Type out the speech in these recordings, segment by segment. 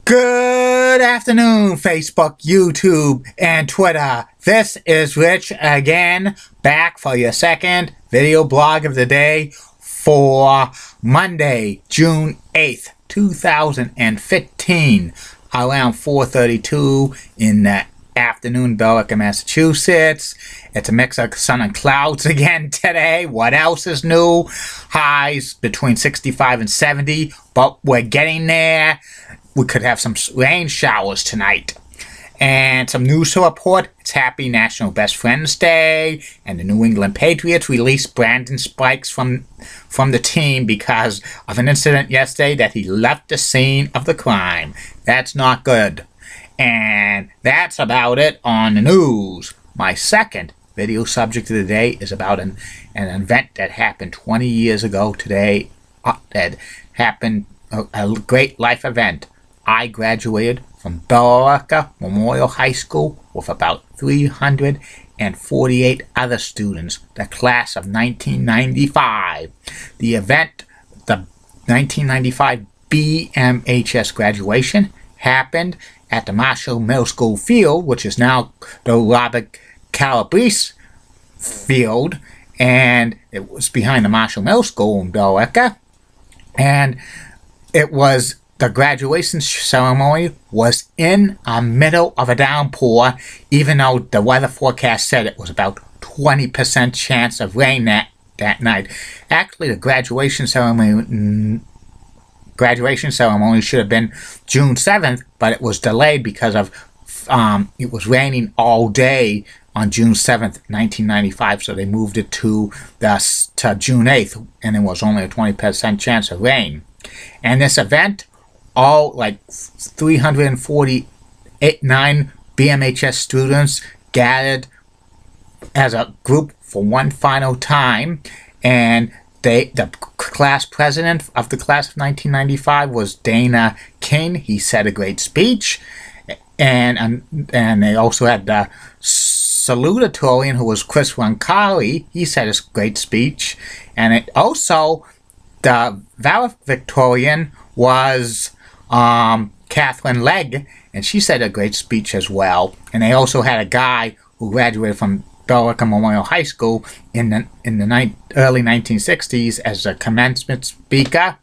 Good afternoon, Facebook, YouTube, and Twitter. This is Rich again, back for your second video blog of the day for Monday, June 8th, 2015, around 4:32 in the afternoon, Billerica, Massachusetts. It's a mix of sun and clouds again today. What else is new? Highs between 65 and 70, but we're getting there. We could have some rain showers tonight. And some news to report. It's Happy National Best Friends Day. And the New England Patriots released Brandon Spikes from the team because of an incident yesterday that he left the scene of the crime. That's not good. And that's about it on the news. My second video subject of the day is about an event that happened 20 years ago today. That happened, a great life event. I graduated from Billerica Memorial High School with about 348 other students, the class of 1995. The event, the 1995 bmhs graduation, happened at the Marshall Middle School field, which is now the Robert Calabrese field, and it was behind the Marshall Middle School in Billerica, and the graduation ceremony was in the middle of a downpour, even though the weather forecast said it was about 20% chance of rain that night. Actually, the graduation ceremony should have been June 7th, but it was delayed because of it was raining all day on June 7th, 1995, so they moved it to June 8th, and there was only a 20% chance of rain. And this event, all like 349 BMHS students gathered as a group for one final time, and the class president of the class of 1995 was Dana King. He said a great speech, and they also had the salutatorian, who was Chris Roncalli. He said a great speech, and it also the valedictorian was Catherine Legg, and she said a great speech as well. And they also had a guy who graduated from Billerica Memorial High School in the early 1960s as a commencement speaker.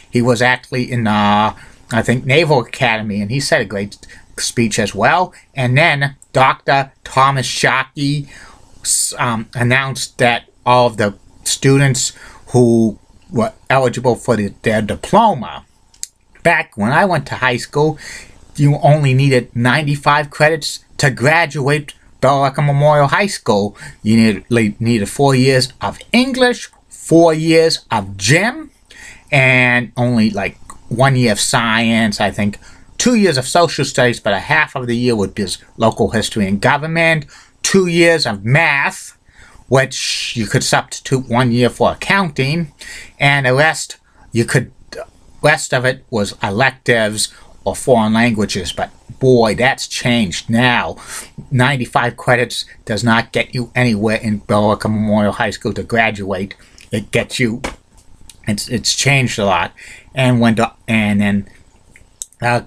He was actually in I think Naval Academy, and he said a great speech as well. And then Dr. Thomas Shockey announced that all of the students who were eligible for their diploma. Back when I went to high school, you only needed 95 credits to graduate Billerica Memorial High School. You needed 4 years of English, 4 years of gym, and only like 1 year of science, I think 2 years of social studies, but a half of the year would be local history and government, 2 years of math, which you could substitute 1 year for accounting, and the rest of it was electives or foreign languages. But boy, that's changed now. 95 credits does not get you anywhere in Billerica Memorial High School to graduate. It gets you. It's changed a lot. And then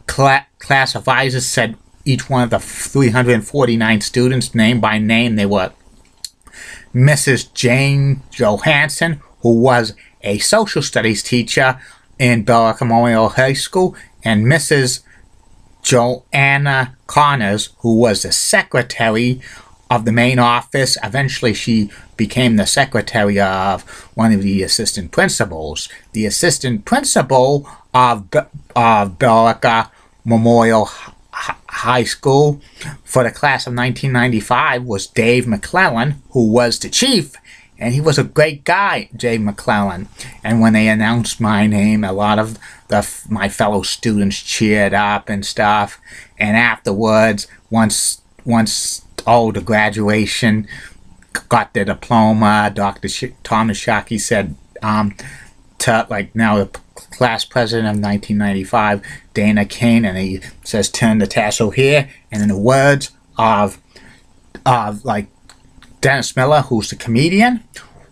class advisors said each one of the 349 students, name by name, they were Mrs. Jane Johansson, who was a social studies teacher in Billerica Memorial High School, and Mrs. Joanna Connors, who was the secretary of the main office. Eventually, she became the secretary of one of the assistant principals. The assistant principal of Billerica Memorial High School for the class of 1995 was Dave McClellan, who was the chief. And he was a great guy, Jay McClellan. And when they announced my name, a lot of my fellow students cheered up and stuff. And afterwards, once the graduation got their diploma, Dr. Thomas Shockey said now the class president of 1995, Dana King, and he says, "Turn the tassel here." And in the words of Dennis Miller, who's the comedian,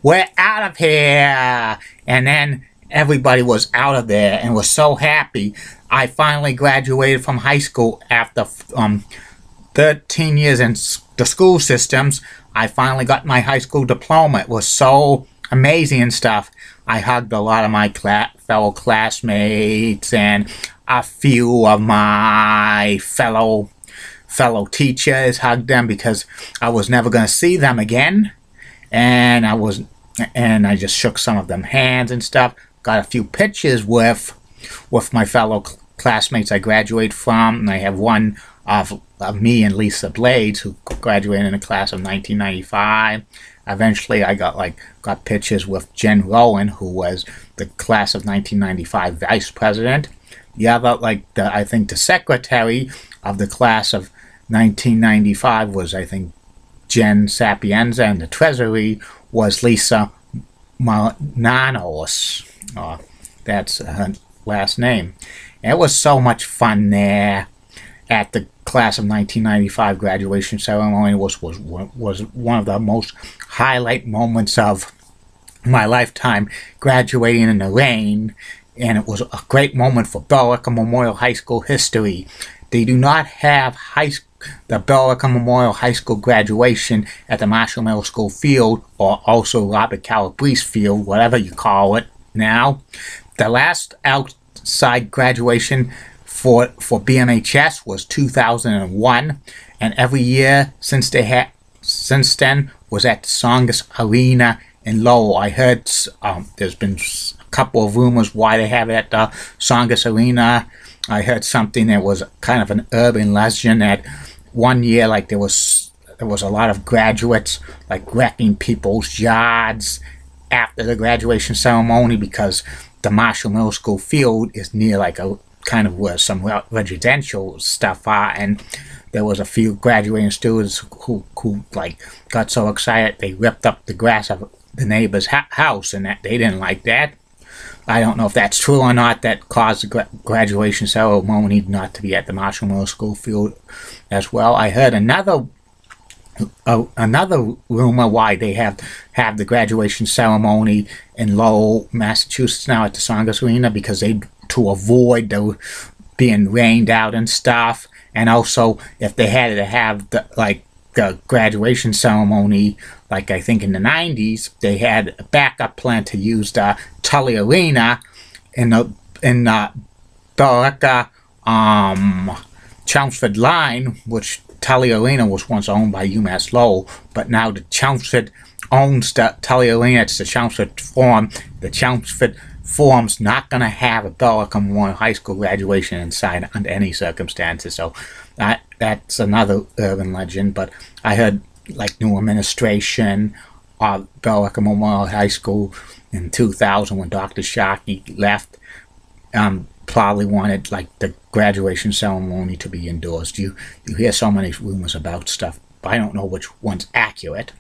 "We're out of here." And then everybody was out of there and was so happy. I finally graduated from high school after 13 years in the school systems. I finally got my high school diploma. It was so amazing and stuff. I hugged a lot of my fellow classmates and a few of my fellow teachers, hugged them because I was never going to see them again. And I just shook some of them hands and stuff. Got a few pictures with my fellow classmates I graduated from. And I have one of me and Lisa Blades, who graduated in the class of 1995. Eventually, I got pictures with Jen Rowan, who was the class of 1995 vice president. The other, I think the secretary of the class of 1995 was, I think, Jen Sapienza, and the treasury was Lisa Mananos. That's her last name. And it was so much fun there at the class of 1995 graduation ceremony. Was one of the most highlight moments of my lifetime, graduating in the rain, and it was a great moment for Billerica Memorial High School history. They do not have the Billerica Memorial High School graduation at the Marshall Middle School field, or also Robert Calabrese Field, whatever you call it now. The last outside graduation for BMHS was 2001, and every year since then was at the Tsongas Arena in Lowell. I heard there's been a couple of rumors why they have it at the Tsongas Arena. I heard something that was kind of an urban legend that one year, there was a lot of graduates wrecking people's yards after the graduation ceremony, because the Marshall Middle School field is near a kind of where some residential stuff are, and there was a few graduating students who got so excited they ripped up the grass of the neighbor's house, and that they didn't like that. I don't know if that's true or not. That caused the graduation ceremony not to be at the Marshall Middle School field as well. I heard another rumor why they have the graduation ceremony in Lowell, Massachusetts now at the Tsongas Arena, because to avoid being rained out and stuff, and also if they had to have the graduation ceremony, I think in the 90s, they had a backup plan to use the Tully Arena in the Billerica Chelmsford line, which Tully Arena was once owned by UMass Lowell, but now the Chelmsford owns the Tully Arena. It's the Chelmsford Forum. The Chelmsford Forum's not going to have a Billerica Memorial High School graduation inside under any circumstances, so that's another urban legend. But I heard new administration of Billerica Memorial High School in 2000, when Dr. Sharkey left, probably wanted the graduation ceremony to be indoors. You hear so many rumors about stuff, but I don't know which one's accurate.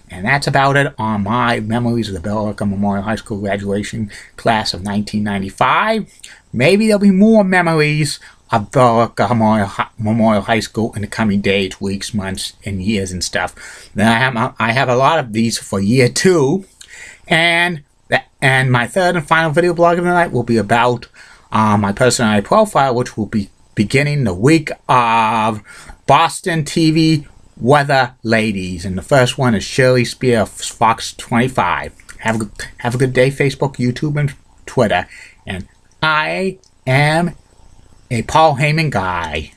And that's about it on my memories of the Billerica Memorial High School graduation class of 1995. Maybe there'll be more memories of Billerica Memorial High School in the coming days, weeks, months, and years and stuff. Then I have a lot of these for year 2, and my third and final video blog of the night will be about my personality profile, which will be beginning the week of Boston TV weather ladies, and the first one is Shirley Spear of Fox 25. Have a good day, Facebook, YouTube, and Twitter. And I am a Paul Heyman guy.